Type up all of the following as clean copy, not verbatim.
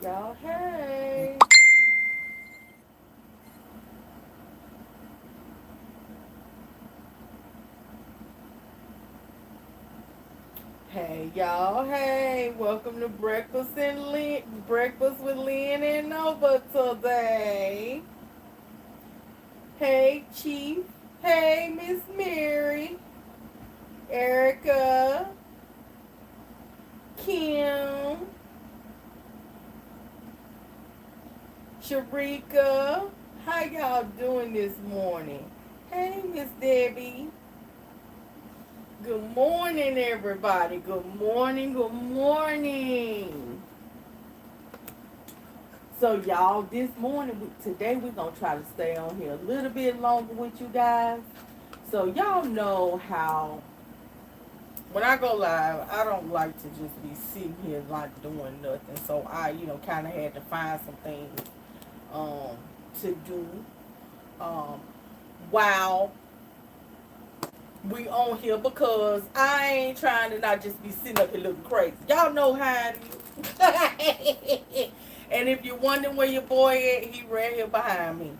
Hey y'all, hey. Hey y'all, hey. Welcome to Breakfast with Lynn and Nova today. Hey Chief. Hey Miss Mary. Erica. Kim. Sharika. How y'all doing this morning? Hey Miss Debbie. Good morning, everybody. Good morning. Good morning. So, y'all, this morning, today, we're going to try to stay on here a little bit longer with you guys. So, y'all know how when I go live, I don't like to just be sitting here like doing nothing. So, I, kind of had to find some things to do while we on here because I ain't trying to not just be sitting up here looking crazy. Y'all know how it is. And if you're wondering where your boy at, he right here behind me.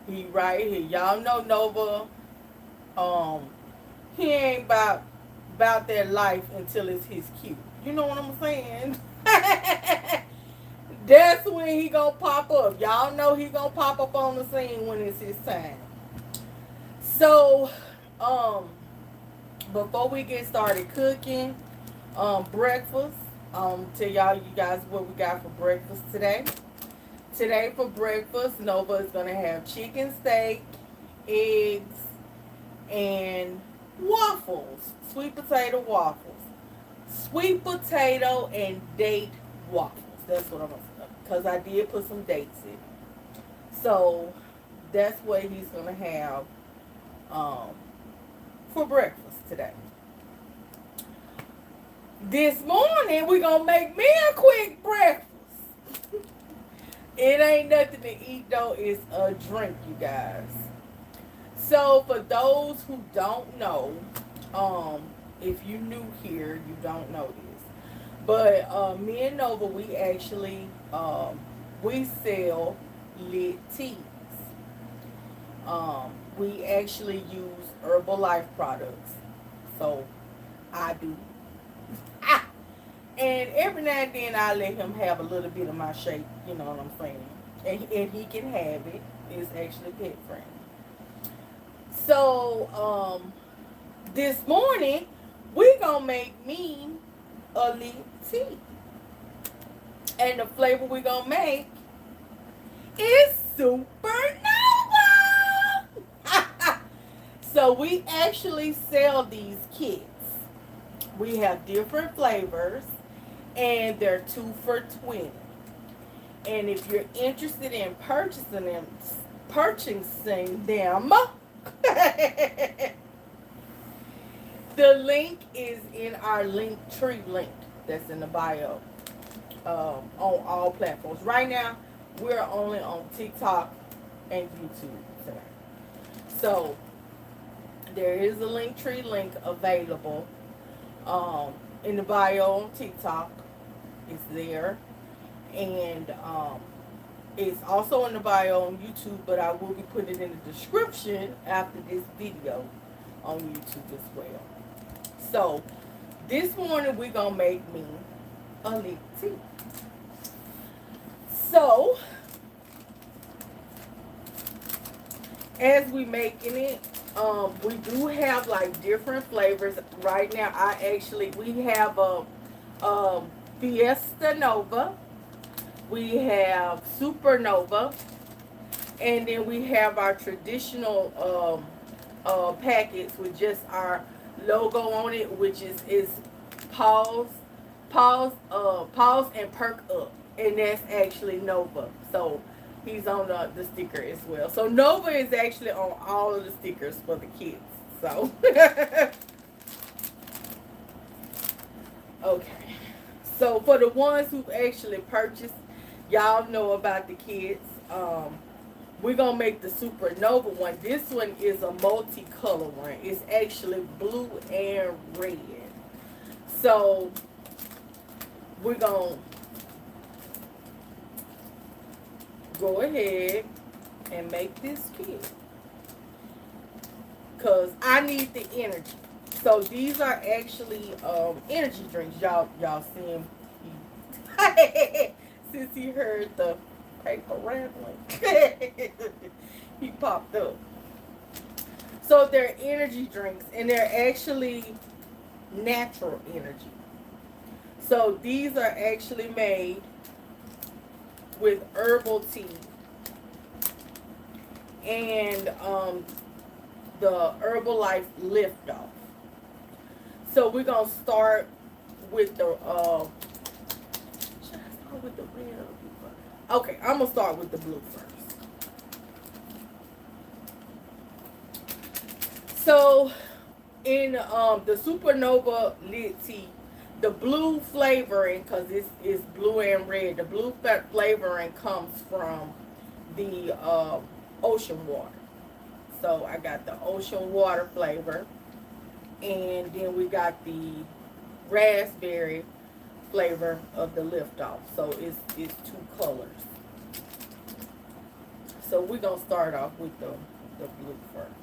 He right here. Y'all know Nova. He ain't about that life until it's his cue. You know what I'm saying? That's when he gonna pop up. Y'all know he gonna pop up on the scene when it's his time. So, before we get started cooking breakfast, tell you guys what we got for breakfast today. Today for breakfast, Nova is gonna have chicken steak, eggs, and waffles. Sweet potato waffles. Sweet potato and date waffles. That's what I'm gonna say. Because I did put some dates in. So that's what he's gonna have for breakfast today. This morning we're gonna make me a quick breakfast. It ain't nothing to eat though, it's a drink, you guys. So for those who don't know, if you new here, you don't know this. But me and Nova, we actually we sell lit teas. We actually use Herbalife products. So I do. And every now and then I let him have a little bit of my shake, you know what I'm saying? And he can have it. It's actually pet friendly. So, this morning, we gonna make me a lit tea. And the flavor we gonna make is Supernova! So, we actually sell these kits. We have different flavors, and they're 2 for $20. And if you're interested in purchasing them, the link is in our link tree link that's in the bio on all platforms. Right now, we're only on TikTok and YouTube today. So there is a link tree link available in the bio on TikTok. It's there. And it's also in the bio on YouTube, but I will be putting it in the description after this video on YouTube as well. So, this morning we're going to make me a lit tea. So, as we making it, we do have like different flavors. Right now, we have a Fiesta Nova. We have Supernova, and then we have our traditional packets with just our logo on it, which is pause and perk up, and that's actually Nova. So he's on the sticker as well. So Nova is actually on all of the stickers for the kids. So okay. So for the ones who actually purchased, y'all know about the kids. We're going to make the Supernova one. This one is a multicolor one. It's actually blue and red. So we're going go ahead and make this kit. Because I need the energy. So these are actually energy drinks. Y'all see him. Since he heard the paper rattling, he popped up. So they're energy drinks, and they're actually natural energy. So these are actually made with herbal tea and the Herbalife lift off. So we're gonna start with the should I start with the red or the blue first? Okay, I'm gonna start with the blue first. So in the Supernova lit tea, the blue flavoring, because it's blue and red, the blue flavoring comes from the ocean water. So I got the ocean water flavor, and then we got the raspberry flavor of the liftoff. So it's two colors. So we're gonna start off with the blue first.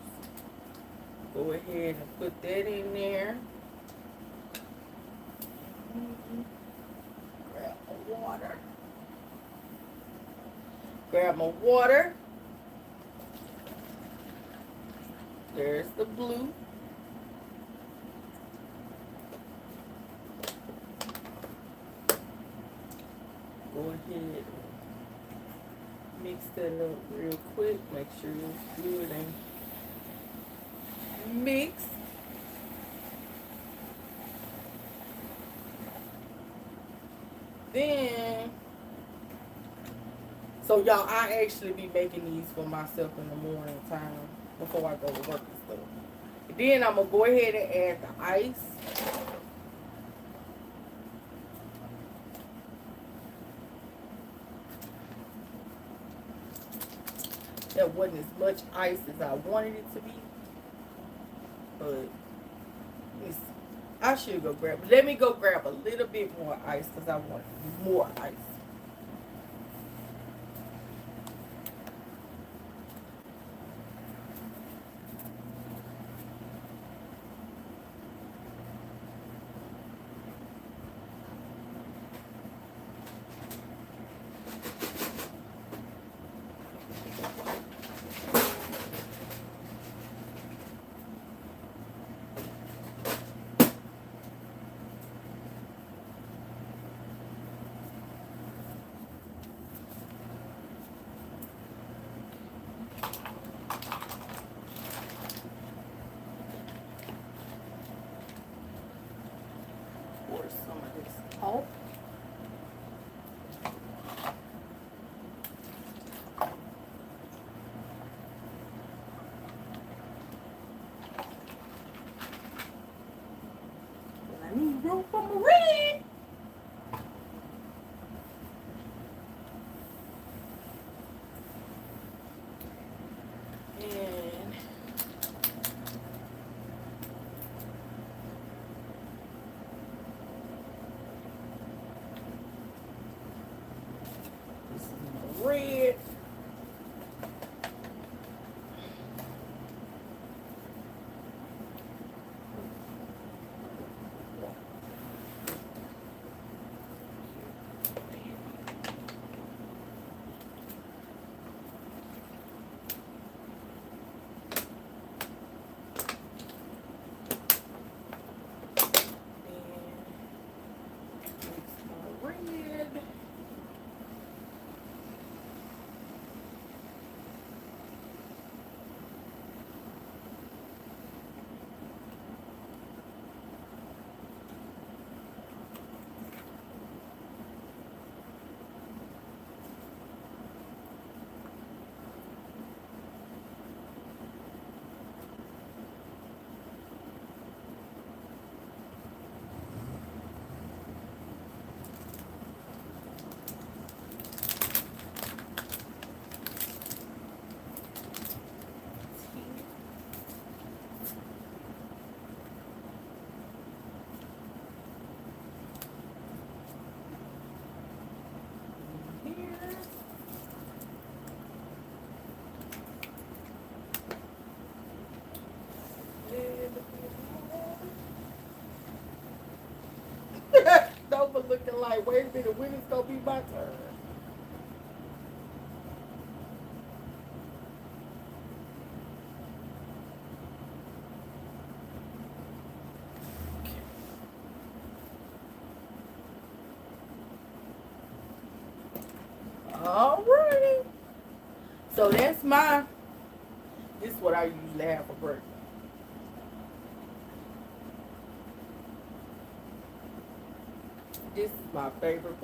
Go ahead and put that in there. Grab my water. Grab my water. There's the blue. Go ahead and mix that up real quick. Make sure it's good and mix. Then, so y'all, I actually be making these for myself in the morning time before I go to work and stuff. Then I'm gonna go ahead and add the ice. That wasn't as much ice as I wanted it to be, but I should go grab. Let me go grab a little bit more ice because I want more ice. Pour some of this off. I need room for my red. And this is my red. like, wait a minute, when it's gonna be my turn? Alrighty. So that's this is what I usually have for breakfast. This is my favorite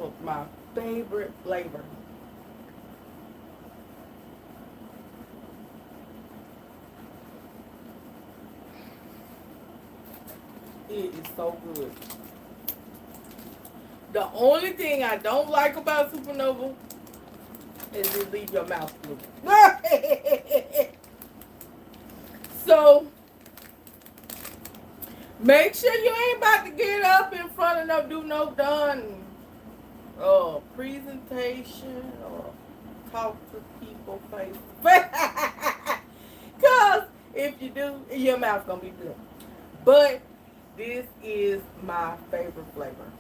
flavor. It is so good. The only thing I don't like about Supernova is it leave your mouth blue. So make sure you ain't about to get up in front of no done presentation or talk to people face to face. Cause if you do, your mouth's gonna be blue. But this is my favorite flavor.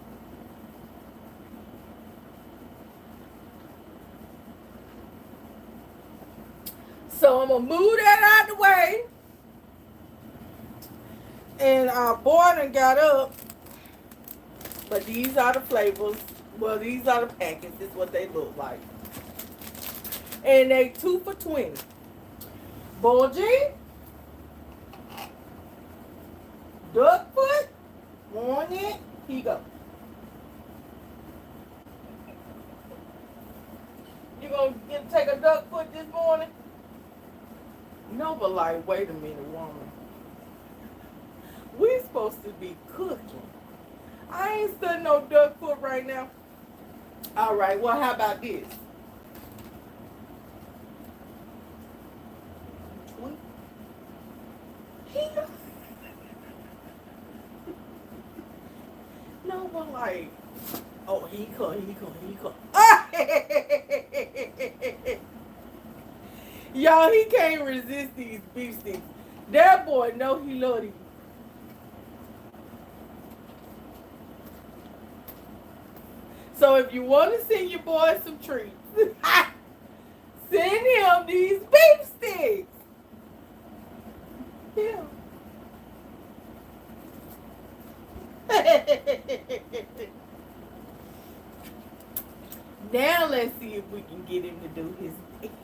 So I'm gonna move that out the way. And our boy done got up. But these are the flavors. Well, these are the packets. This is what they look like. And they 2 for $20. Budgie. Duck foot. Want it? Here you go. You gonna take a duck foot this morning? No, but like, wait a minute, woman. We supposed to be cooking. I ain't studying no duck foot right now. All right, well, how about this? No, but like, oh, he come. Y'all, he can't resist these beef sticks. That boy know he love these. So if you want to send your boy some treats, send him these beef sticks. Yeah. Now let's see if we can get him to do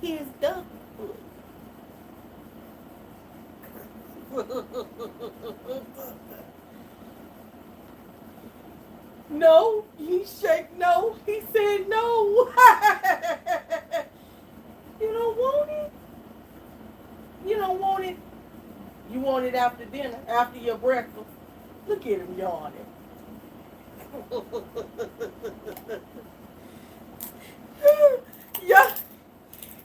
his duck foot. No, he shake no. He said no. You don't want it? You don't want it? You want it after dinner, after your breakfast? Look at him yawning. Yeah,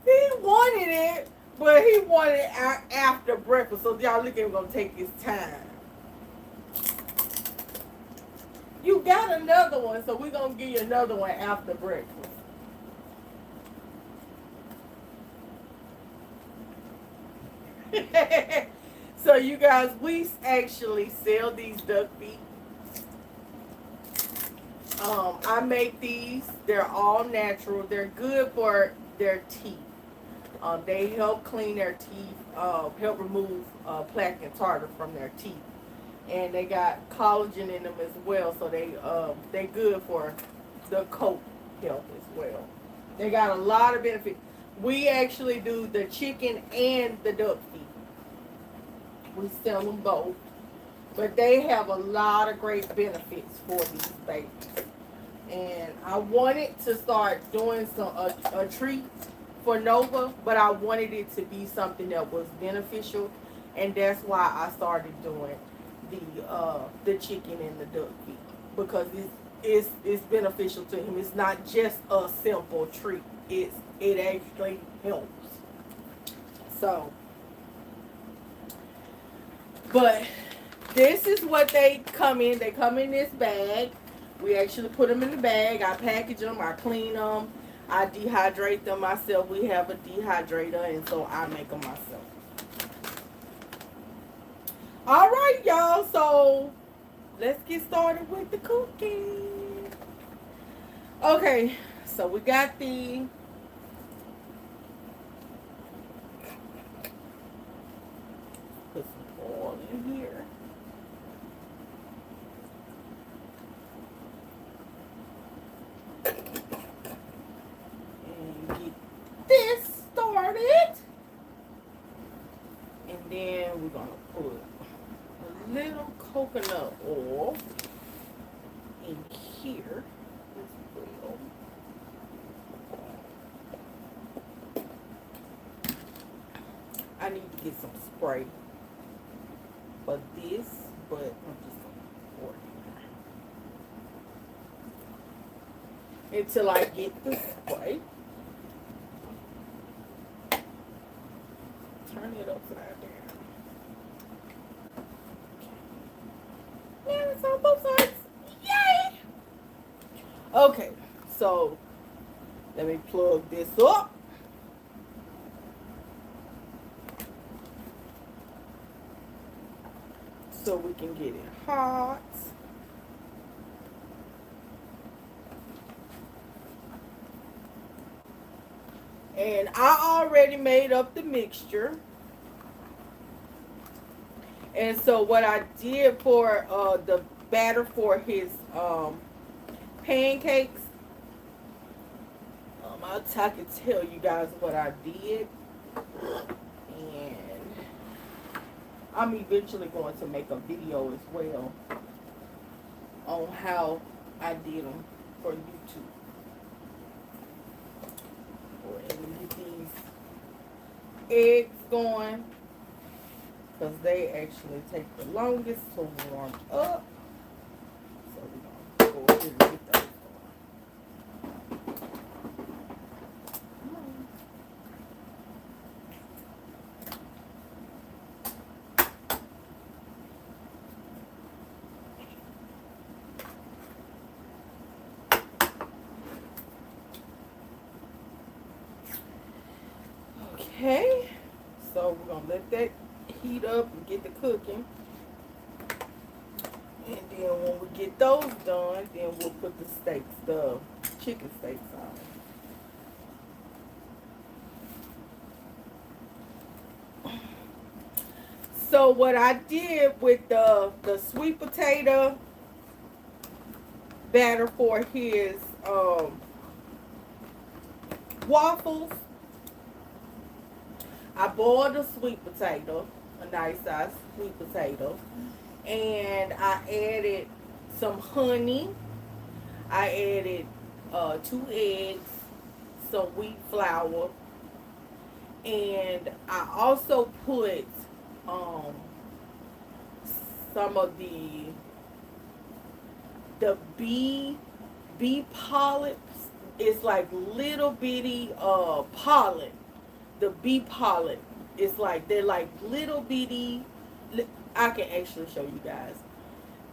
he wanted it, but he wanted it after breakfast. So y'all look at him gonna take his time. You got another one, so we're gonna give you another one after breakfast. So you guys, we actually sell these duck feet. I make these. They're all natural. They're good for their teeth. They help clean their teeth, help remove plaque and tartar from their teeth. And they got collagen in them as well, so they good for the coat health as well. They got a lot of benefits. We actually do the chicken and the duck feet. We sell them both, but they have a lot of great benefits for these babies. And I wanted to start doing a treat for Nova, but I wanted it to be something that was beneficial, and that's why I started doing the chicken and the duck feet, because it's beneficial to him. It's not just a simple treat. It actually helps. So, but this is what they come in. They come in this bag. We actually put them in the bag. I package them. I clean them. I dehydrate them myself. We have a dehydrator, and so I make them myself. All right, y'all. So let's get started with the cooking. Okay, so we got the put some oil in here. And get this started. And then we're gonna put a little coconut oil in here as well. I need to get some spray for this, but I'm just gonna pour it until I get the spray. Turn it upside down. Now it's on both sides. Yay! Okay, so let me plug this up. So we can get it hot. And I already made up the mixture. And so what I did for the batter for his pancakes, I can tell you guys what I did. And I'm eventually going to make a video as well on how I did them for YouTube. Go ahead and get these eggs going, because they actually take the longest to warm up. So we're going to go ahead and get those going. Okay, so we're going to let that heat up and get the cooking. And then when we get those done, then we'll put the steaks, the chicken steaks on. So what I did with the sweet potato batter for his waffles, I boiled a sweet potato, a nice sized sweet potato, and I added some honey. I added 2 eggs, some wheat flour, and I also put some of the bee polyps. It's like little bitty pollen. The bee pollen is like, they're like little bitty, I can actually show you guys.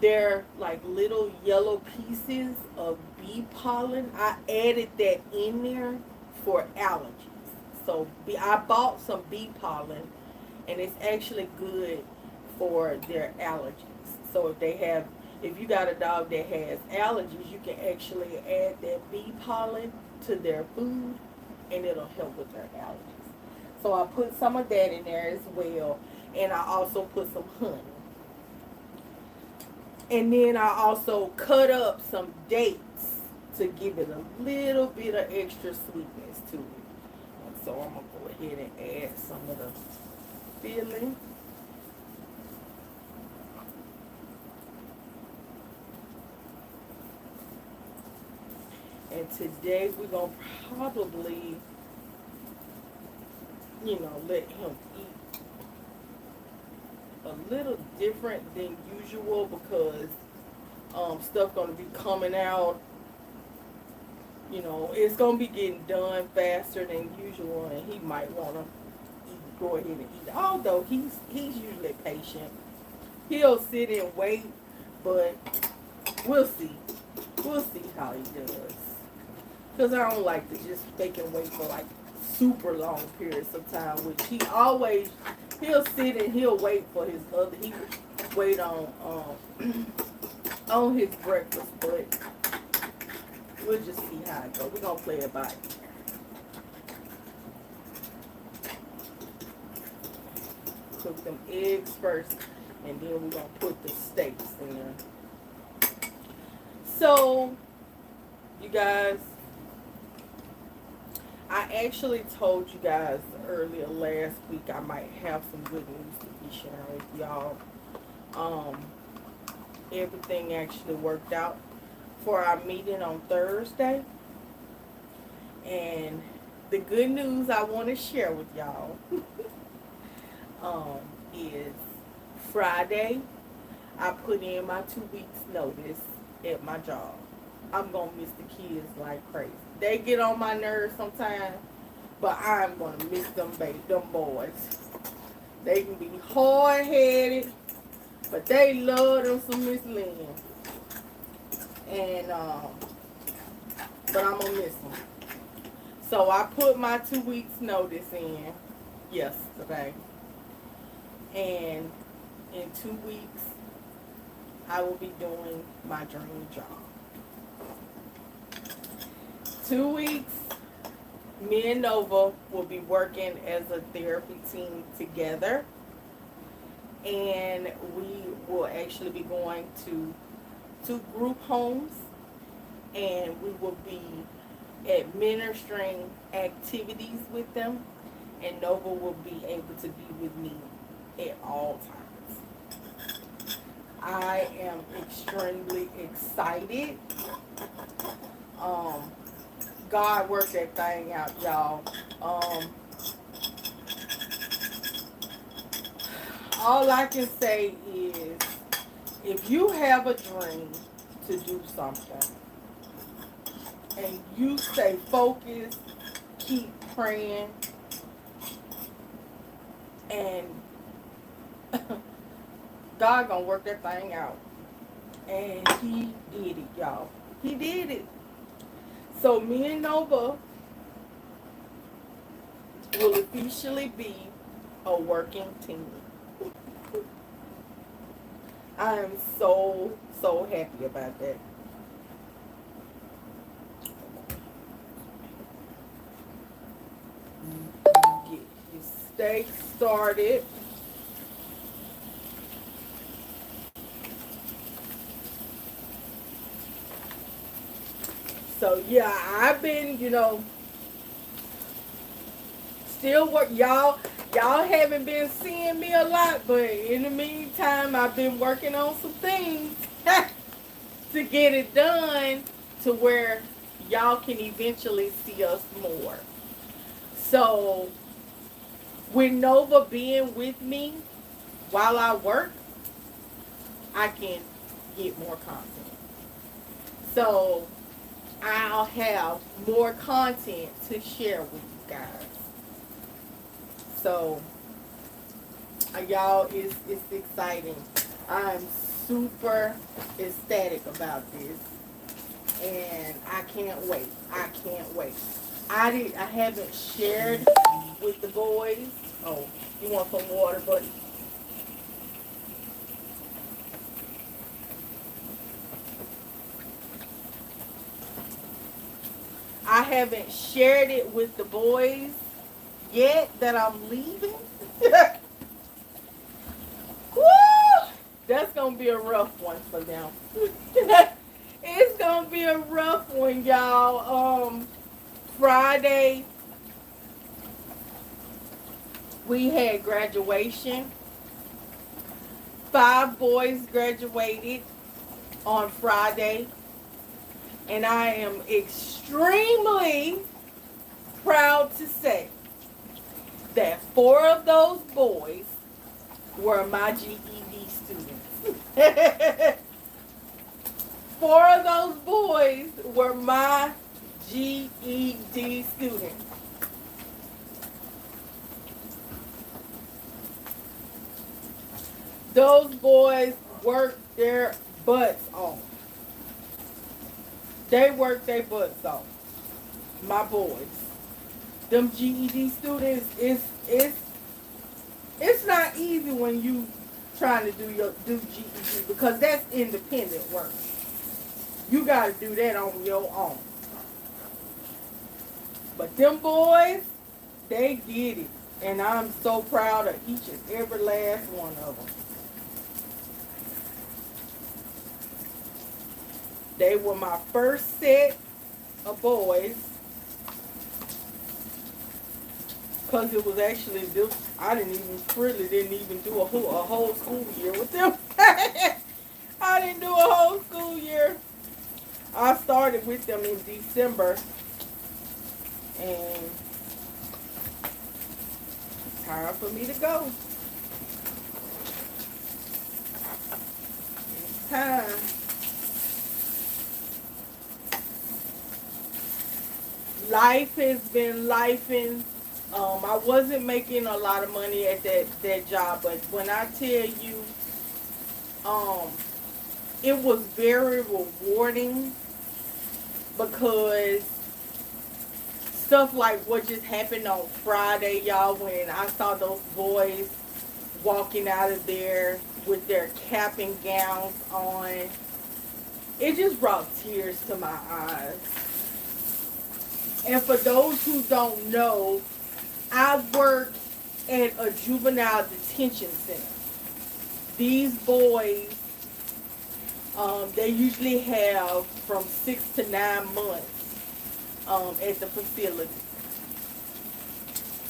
They're like little yellow pieces of bee pollen. I added that in there for allergies. So I bought some bee pollen, and it's actually good for their allergies. So if you got a dog that has allergies, you can actually add that bee pollen to their food, and it'll help with their allergies. So I put some of that in there as well. And I also put some honey. And then I also cut up some dates to give it a little bit of extra sweetness to it. And so I'm going to go ahead and add some of the filling. And today we're going to probably, let him eat a little different than usual, because stuff going to be coming out. It's going to be getting done faster than usual, and he might want to go ahead and eat. Although he's usually patient. He'll sit and wait, but we'll see. We'll see how he does. Because I don't like to just make him wait for like super long periods of time, which he'll sit and he'll wait for he wait on his breakfast, but We'll just see how it goes. We're going to play it by ear. Cook them eggs first, and then we're going to put the steaks in there. So, you guys, I actually told you guys earlier last week I might have some good news to be sharing with y'all. Everything actually worked out for our meeting on Thursday. And the good news I want to share with y'all is Friday, I put in my 2 weeks notice at my job. I'm going to miss the kids like crazy. They get on my nerves sometimes, but I'm going to miss them boys. They can be hard-headed, but they love them some Miss Lynn. And, but I'm going to miss them. So I put my 2 weeks notice in yesterday. And in 2 weeks, I will be doing my dream job. 2 weeks, me and Nova will be working as a therapy team together. And we will actually be going to 2 group homes. And we will be administering activities with them. And Nova will be able to be with me at all times. I am extremely excited. God worked that thing out, y'all. All I can say is, if you have a dream to do something, and you stay focused, keep praying, and God gonna work that thing out. And he did it, y'all. He did it. So me and Nova will officially be a working team. I am so happy about that. Get your steak started. So yeah, I've been, still work. Y'all haven't been seeing me a lot, but in the meantime, I've been working on some things to get it done to where y'all can eventually see us more. So with Nova being with me while I work, I can get more content. So I'll have more content to share with you guys. So, y'all, it's exciting. I'm super ecstatic about this, and I can't wait. I can't wait. I haven't shared with the boys. Oh, you want some water, buddy? I haven't shared it with the boys yet that I'm leaving. Woo! That's going to be a rough one for them. It's going to be a rough one, y'all. Friday, we had graduation. 5 boys graduated on Friday. And I am extremely proud to say that 4 of those boys were my GED students. 4 of those boys were my GED students. Those boys worked their butts off. They worked their butts off. My boys. Them GED students, it's not easy when you trying to do GED, because that's independent work. You got to do that on your own. But them boys, they get it. And I'm so proud of each and every last one of them. They were my first set of boys. Because it was actually, I didn't even do a whole school year with them. I didn't do a whole school year. I started with them in December. And it's time for me to go. It's time. Life has been lifing. I wasn't making a lot of money at that job, but when I tell you, it was very rewarding because stuff like what just happened on Friday, y'all, when I saw those boys walking out of there with their cap and gowns on, it just brought tears to my eyes. And for those who don't know, I work at a juvenile detention center. These boys, they usually have from 6 to 9 months at the facility.